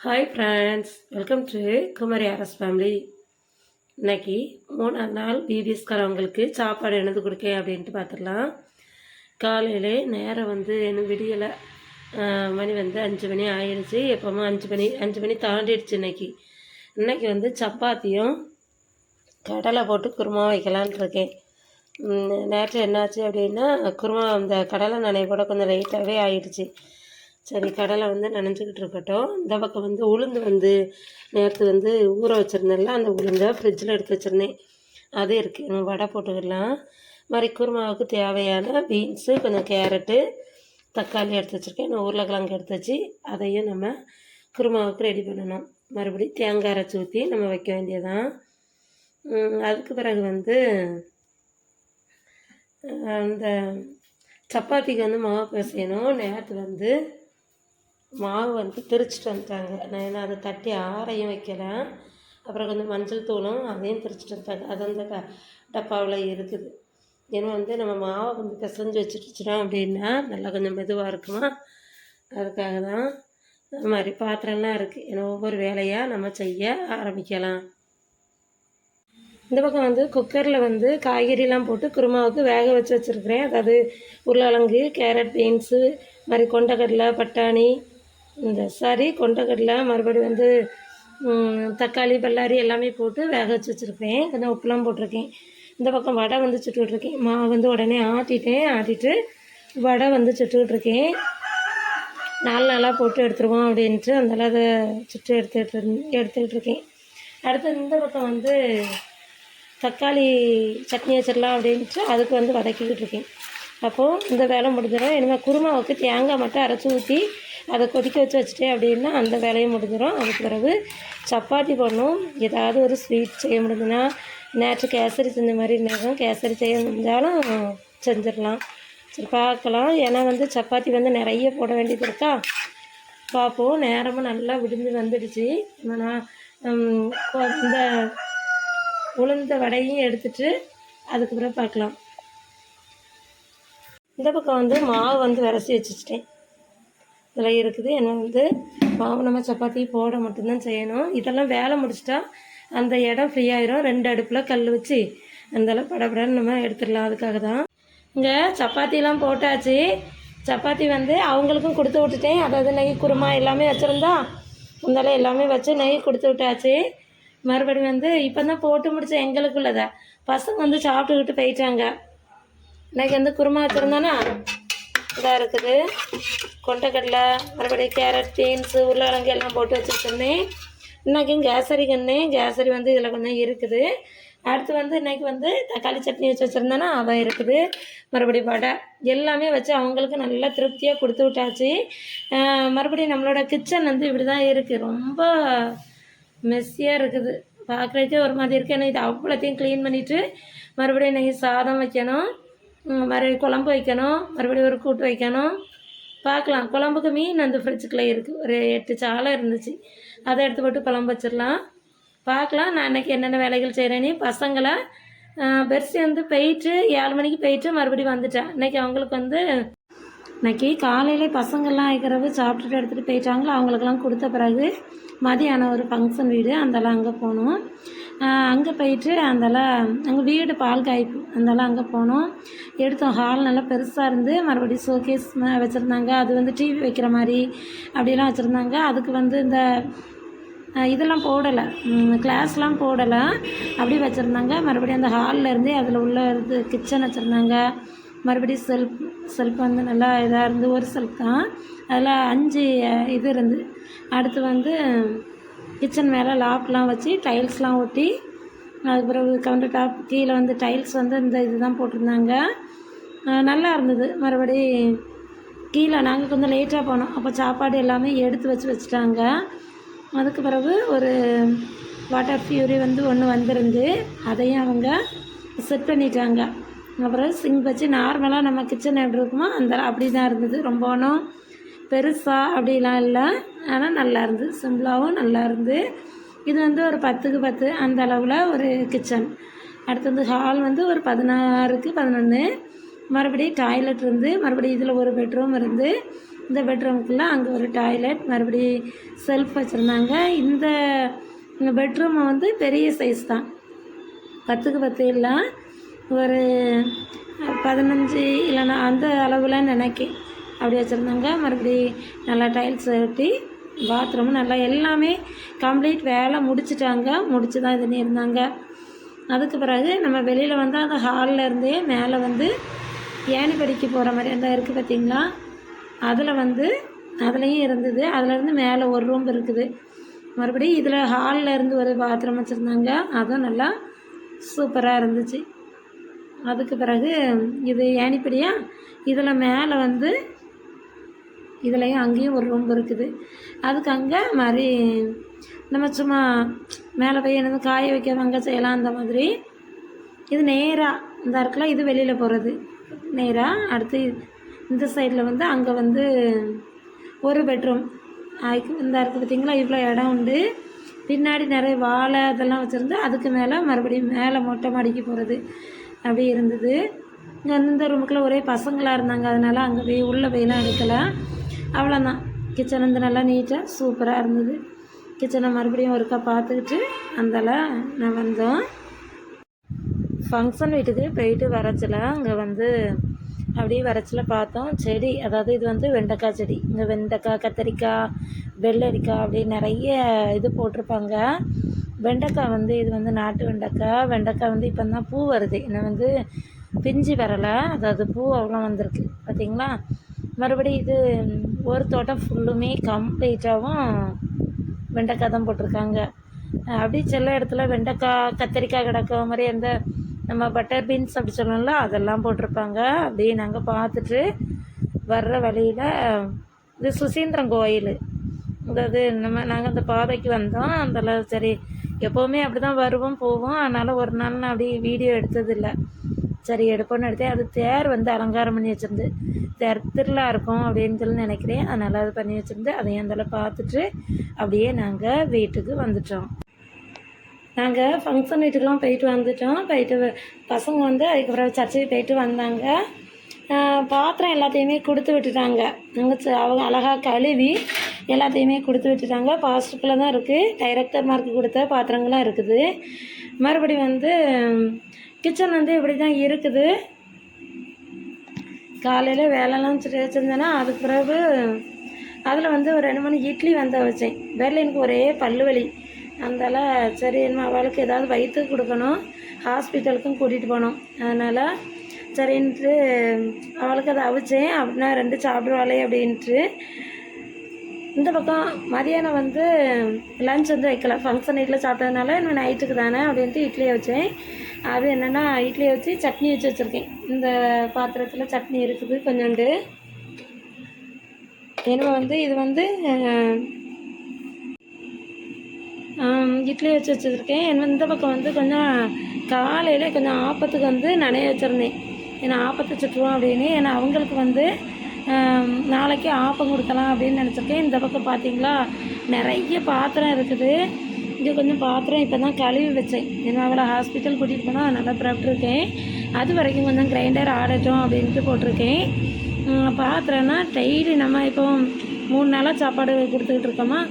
Hi friends, welcome to Kumari Aras family. இன்னைக்கு 3ஆம் நாள் பிபிஎஸ்காரவங்களுக்கு சாப்பாடு என்னது கொடுக்கேன் அப்படின்ட்டு பார்த்துடலாம். காலையிலே நேரம் இன்னும் விடியலை. மணி 5 மணி ஆயிடுச்சு. எப்போவுமே 5 மணி தாண்டிடுச்சு. இன்னைக்கு சப்பாத்தியும் கடலை போட்டு குருமா வைக்கலான் இருக்கேன். நேற்று என்னாச்சு அப்படின்னா குருமா அந்த கடலை நனைய கூட கொஞ்சம் லைட்டாகவே ஆயிடுச்சு. சரி, கடலை நனைஞ்சிக்கிட்டு இருக்கட்டும். இந்த பக்கம் உளுந்து நேற்று ஊற வச்சுருந்தேன்ல, அந்த உளுந்தை ஃப்ரிட்ஜில் எடுத்து வச்சுருந்தேன். அது இருக்குது. நம்ம வடை போட்டுக்கலாம். மாதிரி குருமாவுக்கு தேவையான பீன்ஸு, கொஞ்சம் கேரட்டு, தக்காளி எடுத்து வச்சுருக்கேன். இன்னும் உருளைக்கிழங்கு எடுத்து வச்சு அதையும் நம்ம குருமாவுக்கு ரெடி பண்ணணும். மறுபடியும் தேங்காய் அரைச்சி ஊற்றி நம்ம வைக்க வேண்டியதான். அதுக்கு பிறகு அந்த சப்பாத்திக்கு மாவு பிசையணும். நேற்று மாவு திரிச்சிட்டு வந்துட்டாங்க. நான் என்ன அதை தட்டி ஆறையும் வைக்கலை. அப்புறம் கொஞ்சம் மஞ்சள் தூளும் அதையும் திரிச்சிட்டு வந்துட்டாங்க. அது அந்த டப்பாவில் இருக்குது. ஏன்னா நம்ம மாவை பிசைஞ்சு வச்சுட்டுச்சிட்டோம் அப்படின்னா நல்லா கொஞ்சம் மெதுவாக இருக்குமா, அதுக்காக தான். அது மாதிரி பாத்திரம்லாம் இருக்குது. ஏன்னா ஒவ்வொரு வேலையாக நம்ம செய்ய ஆரம்பிக்கலாம். இந்த பக்கம் குக்கரில் காய்கறிலாம் போட்டு குருமாவுக்கு வேக வச்சுருக்கிறேன். அதாவது உருளைக்கிழங்கு, கேரட், பீன்ஸு, மாதிரி கொண்டக்கடலை, பட்டாணி, கொண்டக்கடலை, மறுபடியும் தக்காளி, பல்லாரி எல்லாமே போட்டு வேக வச்சுருக்கேன். கொஞ்சம் உப்புலாம் போட்டிருக்கேன். இந்த பக்கம் வடை சுட்டுக்கிட்டுருக்கேன். மாவு உடனே ஆட்டிட்டு வடை சுட்டுக்கிட்டுருக்கேன். 4 நாளாக போட்டு எடுத்துருவோம் அப்படின்ட்டு அதனால் அதை சுட்டு எடுத்துக்கிட்டு இருக்கேன். அடுத்து இந்த பக்கம் தக்காளி சட்னி வச்சிடலாம் அப்படின்ட்டு அதுக்கு வதக்கிக்கிட்டு இருக்கேன். அப்போது இந்த வேலை முடிஞ்சிடும். இனிமேல் குருமாவுக்கு தேங்காய் மட்டும் அரைச்சி ஊற்றி அதை கொதிக்க வச்சுட்டேன் அப்படின்னா அந்த வேலையும் முடிஞ்சிடும். அதுக்கு பிறகு சப்பாத்தி பண்ணணும். ஏதாவது ஒரு ஸ்வீட் செய்ய முடிஞ்சுன்னா, நேற்று கேசரி செஞ்ச மாதிரி நேரம் கேசரி செய்ய முடிஞ்சாலும் செஞ்சிடலாம். சரி, பார்க்கலாம். ஏன்னா சப்பாத்தி நிறைய போட வேண்டியது இருக்கா. பார்ப்போம். நேரமும் நல்லா விடிஞ்சு வந்துடுச்சு. நான் இந்த உளுந்த வடையும் எடுத்துட்டு அதுக்கு பிறகு பார்க்கலாம். இந்த பக்கம் மாவு விரசி வச்சுட்டேன். இதில் இருக்குது. என்ன மாவு நம்ம சப்பாத்தி போட மட்டும்தான் செய்யணும். இதெல்லாம் வேலை முடிச்சிட்டா அந்த இடம் ஃப்ரீ ஆயிரும். 2 அடுப்பில் கல் வச்சு அந்தளவு படப்படன்னு நம்ம எடுத்துடலாம். அதுக்காக தான் இங்கே சப்பாத்திலாம் போட்டாச்சு. சப்பாத்தி அவங்களுக்கும் கொடுத்து விட்டுட்டேன். அதாவது நெய், குருமா எல்லாமே வச்சுருந்தா அந்தளவு எல்லாமே வச்சு நெய் கொடுத்து விட்டாச்சு. மறுபடியும் இப்போ தான் போட்டு முடிச்ச எங்களுக்குள்ளதை பசங்க சாப்பிட்டுக்கிட்டு போயிட்டாங்க. இன்றைக்கி குருமா வச்சுருந்தோன்னா இதாக இருக்குது. கொண்டக்கடலை, மறுபடியும் கேரட், பீன்ஸு, உருளைக்கிழங்கு எல்லாம் போட்டு வச்சுருந்தேன். இன்றைக்கும் கேசரி இதில் கொஞ்சம் இருக்குது. அடுத்து இன்றைக்கி தக்காளி சட்னி வச்சுருந்தேன்னா அதான் இருக்குது. மறுபடியும் வடை எல்லாமே வச்சு அவங்களுக்கு நல்லா திருப்தியாக கொடுத்து விட்டாச்சு. மறுபடியும் நம்மளோட கிச்சன் இப்படி தான் இருக்குது. ரொம்ப மெஸ்ஸியாக இருக்குது. பார்க்குறதுக்கே ஒரு மாதிரி இருக்குது. ஏன்னா இது அவ்வளோத்தையும் க்ளீன் பண்ணிவிட்டு மறுபடியும் இன்றைக்கி சாதம் வைக்கணும், மறுபடியும் குழம்பு வைக்கணும், மறுபடியும் ஒரு கூட்டு வைக்கணும். பார்க்கலாம். குழம்புக்கு மீன் ஃப்ரிட்ஜுக்குள்ளே இருக்குது. ஒரு 8 சாலை இருந்துச்சு. அதை எடுத்து போட்டு குழம்பு வச்சிடலாம். பார்க்கலாம். நான் இன்றைக்கி என்னென்ன வேலைகள் செய்கிறேன்னு. பசங்களை பெருசு போயிட்டு 7 மணிக்கு போயிட்டு மறுபடியும் வந்துட்டேன். இன்றைக்கி அவங்களுக்கு இன்றைக்கி காலையிலே பசங்கள்லாம் வைக்கிறவு சாப்பிட்டுட்டு எடுத்துகிட்டு போயிட்டாங்களோ. அவங்களுக்கெல்லாம் கொடுத்த பிறகு மதியானம் ஒரு ஃபங்க்ஷன் வீடு அந்தெல்லாம் அங்கே போனோம். அங்கே போயிட்டு அங்கே வீடு பால் காய்ப்பு அந்தெல்லாம் அங்கே போனோம். எடுத்தோம். ஹால் நல்லா பெருசாக இருந்து மறுபடியும் ஷோகேஸ் வச்சுருந்தாங்க. அது டிவி வைக்கிற மாதிரி அப்படிலாம் வச்சுருந்தாங்க. அதுக்கு இந்த இதெல்லாம் போடலை, கிளாஸ்லாம் போடலை, அப்படி வச்சுருந்தாங்க. மறுபடியும் அந்த ஹாலில் இருந்து அதில் உள்ள கிச்சன் வச்சுருந்தாங்க. மறுபடியும் செல்ஃப் நல்லா இதாக இருந்து. ஒரு செல்ஃப் தான், அதில் 5 இது இருந்து. அடுத்து கிச்சன் மேலே லாப்லாம் வச்சு டைல்ஸ்லாம் ஒட்டி, அதுக்கு பிறகு கவுண்டர் டாப் கீழே டைல்ஸ் இந்த இது தான் போட்டிருந்தாங்க. நல்லா இருந்தது. மறுபடி கீழே நாங்கள் கொஞ்சம் லேட்டாக போனோம். அப்போ சாப்பாடு எல்லாமே எடுத்து வச்சுட்டாங்க. அதுக்கு பிறகு ஒரு வாட்டர் ஃபியூரி ஒன்று வந்திருந்து அதையும் அவங்க செட் பண்ணிட்டாங்க. அப்புறம் சிங்க் வச்சு நார்மலாக நம்ம கிச்சன் எப்படி இருக்குமோ அப்படி தான் இருந்தது. ரொம்ப ஒன்றும் பெருசாக அப்படிலாம் இல்லை. ஆனால் நல்லா இருந்தது. சிம்பிளாகவும் நல்லா இருந்து. இது ஒரு 10க்கு 10 அந்த அளவில் ஒரு கிச்சன். அடுத்து ஹால் ஒரு 16க்கு 11. மறுபடியும் டாய்லெட் இருந்து, மறுபடியும் இதில் ஒரு பெட்ரூம் இருந்து, இந்த பெட்ரூமுக்குள்ளே அங்கே ஒரு டாய்லெட், மறுபடி செல்ஃப் வச்சுருந்தாங்க. இந்த பெட்ரூமை வந்து பெரிய சைஸ் தான், 10க்கு 10 இல்லை, ஒரு 15 இல்லைன்னா அந்த அளவில் நினைக்கேன் அப்படி வச்சுருந்தாங்க. மறுபடி நல்லா டைல்ஸ் ஒட்டி பாத்ரூம் நல்லா எல்லாமே கம்ப்ளீட் வேலை முடிச்சுட்டாங்க. முடிச்சு தான் இது இருந்தாங்க. அதுக்கு பிறகு நம்ம வெளியில் வந்து அந்த ஹாலில் இருந்தே மேலே வந்து ஏணிப்படிக்கு போகிற மாதிரி அந்த இருக்குது பார்த்திங்களா, அதில் வந்து அதுலேயும் இருந்தது. அதுலேருந்து மேலே ஒரு ரூம் இருக்குது. மறுபடியும் இதில் ஹாலில் இருந்து ஒரு பாத்ரூம் வச்சுருந்தாங்க. அதுவும் நல்லா சூப்பராக இருந்துச்சு. அதுக்கு பிறகு இது ஏணிப்படியா, இதில் மேலே வந்து இதுலேயும் அங்கேயும் ஒரு ரூம் இருக்குது. அதுக்கு அங்கே மாதிரி நம்ம சும்மா மேலே போய் என்னது காய வைக்க அங்கே செய்யலாம். அந்த மாதிரி இது நேராக இந்த இருக்குல்ல, இது வெளியில் போகிறது நேராக. அடுத்து இந்த சைடில் வந்து அங்கே வந்து ஒரு பெட்ரூம் இந்த இருக்குது பார்த்திங்களா, இவ்வளோ இடம் உண்டு. பின்னாடி நிறைய வாழை அதெல்லாம் வச்சுருந்து அதுக்கு மேலே மறுபடியும் மேலே மொட்டை மாடிக்கு போகிறது அப்படி இருந்தது. இங்கே வந்து இந்த ரூமுக்குள்ளே ஒரே பசங்களாக இருந்தாங்க, அதனால் அங்கே போய் உள்ளே போயெல்லாம் எடுக்கலை. அவ்வளோதான். கிச்சன் வந்து நல்லா நீட்டாக சூப்பராக இருந்தது. கிச்சனை மறுபடியும் ஒருக்கா பார்த்துக்கிட்டு அந்தால நான் வந்தோம். ஃபங்க்ஷன் வீட்டுக்கு போயிட்டு வரச்சில் அங்கே வந்து அப்படியே வரச்சில் பார்த்தோம் செடி, அதாவது இது வந்து வெண்டைக்காய் செடி. இங்கே வெண்டைக்காய், கத்திரிக்காய், வெள்ளரிக்காய் அப்படி நிறைய இது போட்டிருப்பாங்க. வெண்டைக்காய் வந்து இது வந்து நாட்டு வெண்டைக்காய். வெண்டைக்காய் வந்து இப்போ தான் பூ வருது, இன்னும் வந்து பிஞ்சு வரலை, அதாவது பூ அவ்வளோ வந்திருக்கு பார்த்திங்களா. மறுபடியும் இது ஒரு தோட்டம் ஃபுல்லுமே கம்ப்ளீட்டாகவும் வெண்டைக்காய் தான் போட்டிருக்காங்க. அப்படி சில இடத்துல வெண்டைக்காய், கத்திரிக்காய் கிடக்கிற மாதிரி அந்த நம்ம பட்டர் பீன்ஸ் அப்படி சொல்லணும்ல, அதெல்லாம் போட்டிருப்பாங்க. அப்படியே நாங்கள் பார்த்துட்டு வர்ற வழியில் இது சுசீந்திரம் கோயில், அதாவது நாங்கள் அந்த பாதைக்கு வந்தோம். அதில் சரி எப்போவுமே அப்படி தான் வருவோம் போவோம், அதனால் ஒரு நாள் நான் அப்படி வீடியோ எடுத்ததில்லை. சரி எடுப்போன்னு எடுத்தேன். அது தேர் வந்து அலங்காரம் பண்ணி வச்சுருந்து திருவிழா இருக்கும் அப்படின்னு சொல்லி நினைக்கிறேன். அதனால் அது பண்ணி வச்சுருந்து அதையும் அந்தால பார்த்துட்டு அப்படியே நாங்கள் வீட்டுக்கு வந்துட்டோம். நாங்கள் ஃபங்க்ஷன் வீட்டுக்கெலாம் போயிட்டு வந்துட்டோம். போயிட்டு பசங்க வந்து அதுக்கப்புறம் சர்ச்சைக்கு போயிட்டு வந்தாங்க. பாத்திரம் எல்லாத்தையுமே கொடுத்து விட்டுட்டாங்க. அவங்க அழகாக கழுவி எல்லாத்தையுமே கொடுத்து விட்டுட்டாங்க. பாஸ்டருக்குள்ளே தான் இருக்குது, டைரக்டர் மார்க்கு கொடுத்த பாத்திரங்கள்லாம் இருக்குது. மறுபடியும் வந்து கிச்சன் வந்து இப்படி தான் இருக்குது. காலையில் வேலைலாம் வச்சுருந்தேன்னா அதுக்கு பிறகு அதில் வந்து ஒரு 2 மணி இட்லி வந்து வச்சேன். பெர்லினுக்கு ஒரே பல்லு வலி, அதனால் சரி நம்ம அவளுக்கு ஏதாவது வயிற்றுக்கு கொடுக்கணும், ஹாஸ்பிட்டலுக்கும் கூட்டிகிட்டு போனோம். அதனால் சரின்ட்டு அவளுக்கு அதை அவிச்சேன். அப்படின்னா 2 சாப்பிடுவாளே அப்படின்ட்டு. இந்த பக்கம் மதியானம் வந்து லன்ச் வந்து வைக்கல, ஃபங்க்ஷன் வீட்டில் சாப்பிட்டதுனால இன்னும் நைட்டுக்கு தானே அப்படின்ட்டு இட்லியை வச்சேன். அது என்னென்னா இட்லியை வச்சு சட்னி வச்சு வச்சுருக்கேன். இந்த பாத்திரத்தில் சட்னி இருக்குது கொஞ்சோண்டு. ஏன்னா வந்து இது வந்து இட்லி வச்சு வச்சுருக்கேன். இந்த பக்கம் வந்து கொஞ்சம் காலையில் கொஞ்சம் ஆப்பத்துக்கு வந்து நனைய வச்சுருந்தேன். ஏன்னா ஆப்பத்தை சுற்றுவோம் அப்படின்னு. ஏன்னா அவங்களுக்கு வந்து நாளைக்கு ஆப்பம் கொடுக்கலாம் அப்படின்னு நினச்சிருக்கேன். இந்த பக்கம் பார்த்திங்களா நிறைய பாத்திரம் இருக்குது. இங்கே கொஞ்சம் பாத்திரம் இப்போ தான் கழுவி வச்சேன். ஏன்னா அவளை ஹாஸ்பிட்டல் கூட்டிகிட்டு போனால் நல்லா புறப்பட்டுருக்கேன். அது வரைக்கும் கொஞ்சம் கிரைண்டர் ஆடட்டும் அப்படின்ட்டு போட்டிருக்கேன். பாத்திரம்னா டெய்லி நம்ம இப்போ 3 நாளாக சாப்பாடு கொடுத்துக்கிட்டு இருக்கோமா,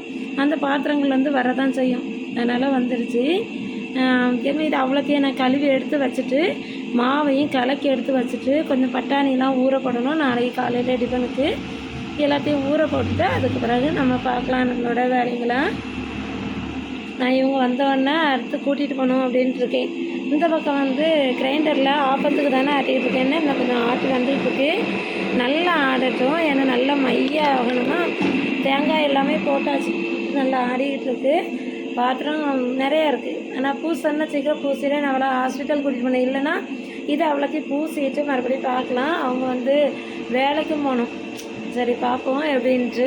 அந்த பாத்திரங்கள் வந்து வரதான் செய்யும். அதனால் வந்துடுச்சு. இது அவ்வளோத்தையும் நான் கழுவி எடுத்து வச்சுட்டு மாவையும் கலக்கி எடுத்து வச்சுட்டு கொஞ்சம் பட்டாணிலாம் ஊற போடணும். நாளைக்கு காலையில் டிஃபனுக்கு எல்லாத்தையும் ஊற போட்டுட்டு அதுக்கு பிறகு நம்ம பார்க்கலாம் நம்மளோட வேலைங்களை. நான் இவங்க வந்தோடனே அடுத்து கூட்டிகிட்டு போகணும் அப்படின்ட்டு இருக்கேன். இந்த பக்கம் வந்து கிரைண்டரில் ஆப்பத்துக்கு தானே ஆட்டிகிட்டு இருக்கேன்னு இன்னும் கொஞ்சம் ஆட்டி வந்துட்டுருக்கு. நல்லா ஆடட்டும், ஏன்னா நல்லா மைய ஆகணும்னா தேங்காய் எல்லாமே போட்டாச்சு. நல்லா ஆடிக்கிட்டு இருக்கு. பாத்திரம் நிறையா இருக்குது. ஆனால் பூசன்னா சீக்கிரம் பூசிட்டு நான் அவளை ஹாஸ்பிட்டல் கூட்டிகிட்டு போனேன். இல்லைன்னா இது அவ்வளோத்தையும் பூசிட்டு மறுபடியும் பார்க்கலாம். அவங்க வந்து வேலைக்கும் போகணும். சரி பார்ப்போம் எப்படின்ட்டு.